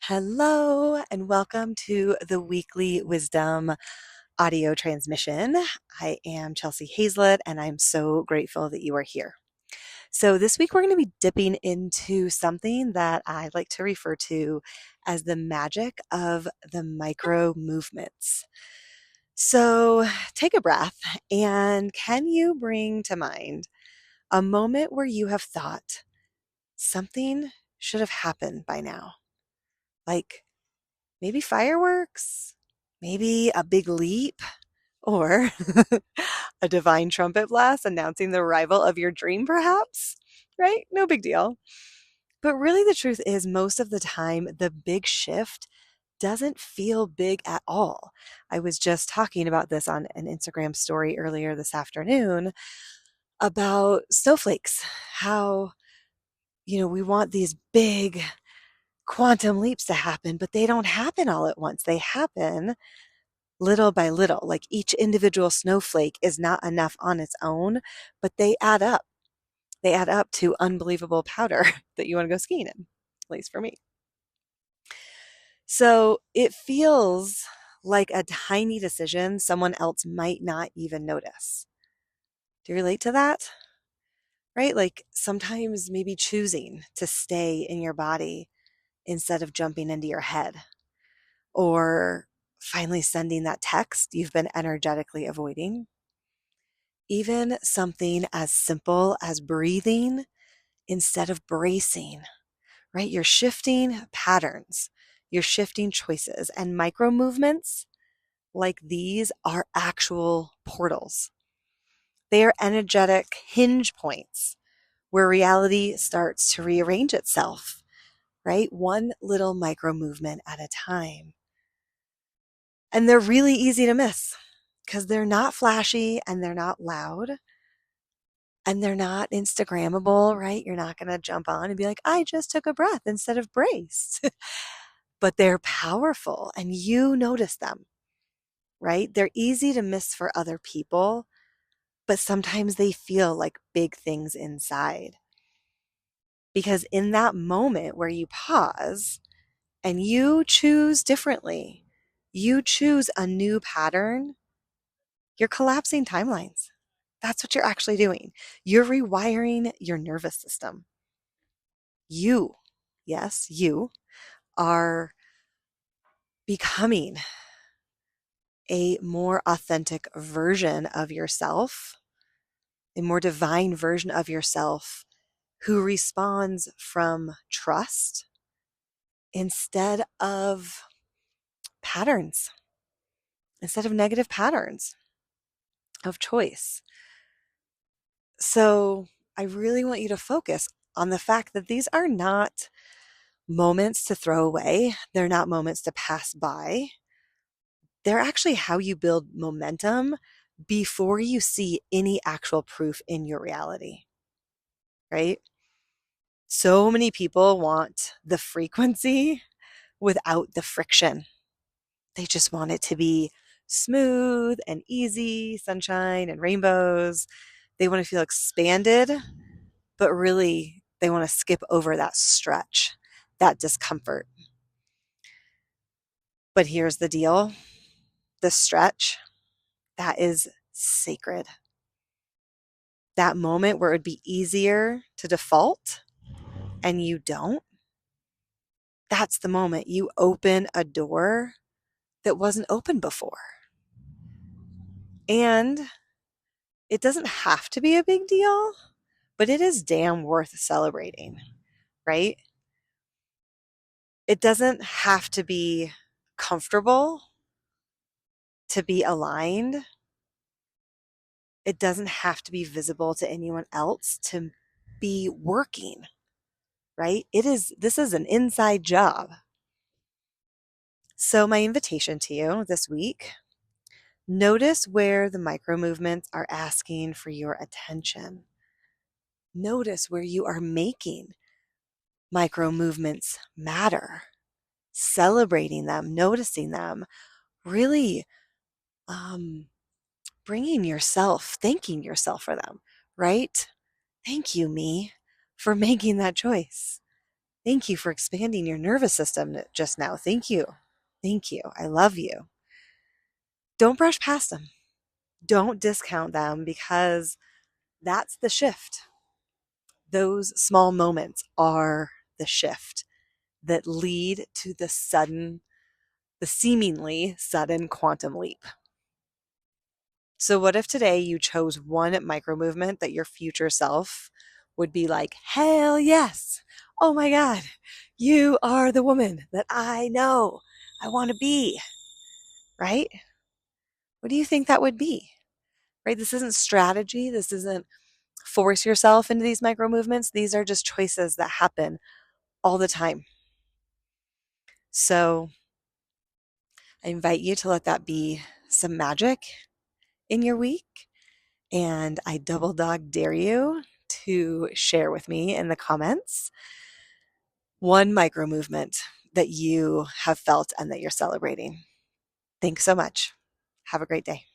Hello, and welcome to the weekly wisdom audio transmission. I am Chelsea Hazlett, and I'm so grateful that you are here. So, this week we're going to be dipping into something that I like to refer to as the magic of the micro movements. So, take a breath, and can you bring to mind a moment where you have thought something should have happened by now? Like, maybe fireworks, maybe a big leap, or a divine trumpet blast announcing the arrival of your dream, perhaps, right? No big deal. But really, the truth is, most of the time, the big shift doesn't feel big at all. I was just talking about this on an Instagram story earlier this afternoon about snowflakes, how, we want these big quantum leaps to happen, but they don't happen all at once. They happen little by little. Like each individual snowflake is not enough on its own, but they add up. They add up to unbelievable powder that you want to go skiing in, at least for me. So it feels like a tiny decision someone else might not even notice. Do you relate to that? Right? Like sometimes maybe choosing to stay in your body instead of jumping into your head, or finally sending that text you've been energetically avoiding. Even something as simple as breathing instead of bracing, right? You're shifting patterns, you're shifting choices, and micro movements like these are actual portals. They are energetic hinge points where reality starts to rearrange itself, right? One little micro movement at a time. And they're really easy to miss because they're not flashy and they're not loud. And they're not Instagrammable, right? You're not going to jump on and be like, I just took a breath instead of braced. But they're powerful and you notice them, right? They're easy to miss for other people, but sometimes they feel like big things inside. Because in that moment where you pause and you choose differently, you choose a new pattern, you're collapsing timelines. That's what you're actually doing. You're rewiring your nervous system. You, yes, you are becoming a more authentic version of yourself, a more divine version of yourself who responds from trust instead of patterns, instead of negative patterns of choice. So I really want you to focus on the fact that these are not moments to throw away. They're not moments to pass by. They're actually how you build momentum before you see any actual proof in your reality, right? So many people want the frequency without the friction. They just want it to be smooth and easy, sunshine and rainbows. They want to feel expanded, but really they want to skip over that stretch, that discomfort. But here's the deal. The stretch, that is sacred. That moment where it would be easier to default and you don't, that's the moment you open a door that wasn't open before. And it doesn't have to be a big deal, but it is damn worth celebrating, right? It doesn't have to be comfortable to be aligned. It doesn't have to be visible to anyone else to be working, right? This is an inside job. So my invitation to you this week, notice where the micro movements are asking for your attention. Notice where you are making micro movements matter, celebrating them, noticing them, really bringing yourself, thanking yourself for them, right? Thank you, me, for making that choice. Thank you for expanding your nervous system just now. Thank you. Thank you. I love you. Don't brush past them. Don't discount them because that's the shift. Those small moments are the shift that lead to the seemingly sudden quantum leap. So what if today you chose one micro movement that your future self would be like, hell yes. Oh my God, you are the woman that I know I want to be, right? What do you think that would be, right? This isn't strategy. This isn't force yourself into these micro movements. These are just choices that happen all the time. So I invite you to let that be some magic in your week. And I double dog dare you to share with me in the comments one micro movement that you have felt and that you're celebrating. Thanks so much. Have a great day.